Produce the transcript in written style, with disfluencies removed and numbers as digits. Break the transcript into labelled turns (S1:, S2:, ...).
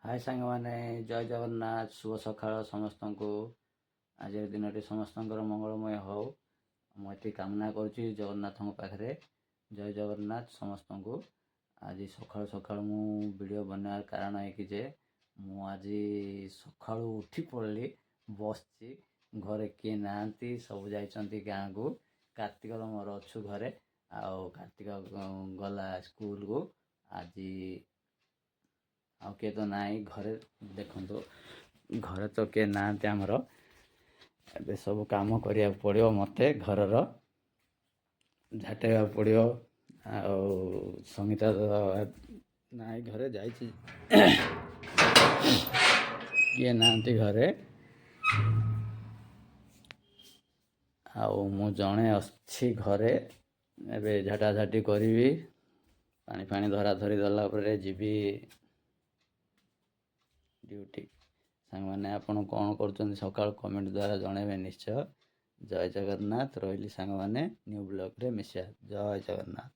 S1: ହାଏ ସାଙ୍ଗମାନେ, ଜୟ ଜଗନ୍ନାଥ। ଶୁଭ ସକାଳ ସମସ୍ତଙ୍କୁ। ଆଜିର ଦିନଟି ସମସ୍ତଙ୍କର ମଙ୍ଗଳମୟ ହେଉ ମୁଁ ଏଠି କାମନା କରୁଛି ଜଗନ୍ନାଥଙ୍କ ପାଖରେ। ଜୟ ଜଗନ୍ନାଥ ସମସ୍ତଙ୍କୁ। ଆଜି ସକାଳୁ ସକାଳୁ ମୁଁ ଭିଡ଼ିଓ ବନେଇବାର କାରଣ ଏକି ଯେ ମୁଁ ଆଜି ସକାଳୁ ଉଠି ପଡ଼ିଲି, ବସିଛି, ଘରେ କିଏ ନାହାନ୍ତି, ସବୁ ଯାଇଛନ୍ତି ଗାଁକୁ। କାର୍ତ୍ତିକର ମୋର ଅଛୁ ଘରେ, ଆଉ କାର୍ତ୍ତିକ ଗଲା ସ୍କୁଲକୁ। ଆଜି ଆଉ କିଏ ତ ନାହିଁ ଘରେ। ଦେଖନ୍ତୁ, ଘରେ ତ କିଏ ନାହାନ୍ତି ଆମର। ଏବେ ସବୁ କାମ କରିବାକୁ ପଡ଼ିବ ମୋତେ, ଘରର ଝାଟେଇବାକୁ ପଡ଼ିବ। ଆଉ ସଙ୍ଗୀତା ନାହିଁ ଘରେ, ଯାଇଛି। କିଏ ନାହାନ୍ତି ଘରେ, ଆଉ ମୁଁ ଜଣେ ଅଛି ଘରେ। ଏବେ ଝାଟାଝାଟି କରିବି, ପାଣି ଫାଣି ଧରାଧରି ଦେଲା ପରେ ଯିବି ଡ୍ୟୁଟି। ସାଙ୍ଗମାନେ, ଆପଣ କ'ଣ କରୁଛନ୍ତି ସକାଳୁ କମେଣ୍ଟ ଦ୍ୱାରା ଜଣାଇବେ ନିଶ୍ଚୟ। ଜୟ ଜଗନ୍ନାଥ। ରହିଲି ସାଙ୍ଗମାନେ, ନ୍ୟୁ ବ୍ଲଗ୍ରେ ମିଶିବା। ଜୟ ଜଗନ୍ନାଥ।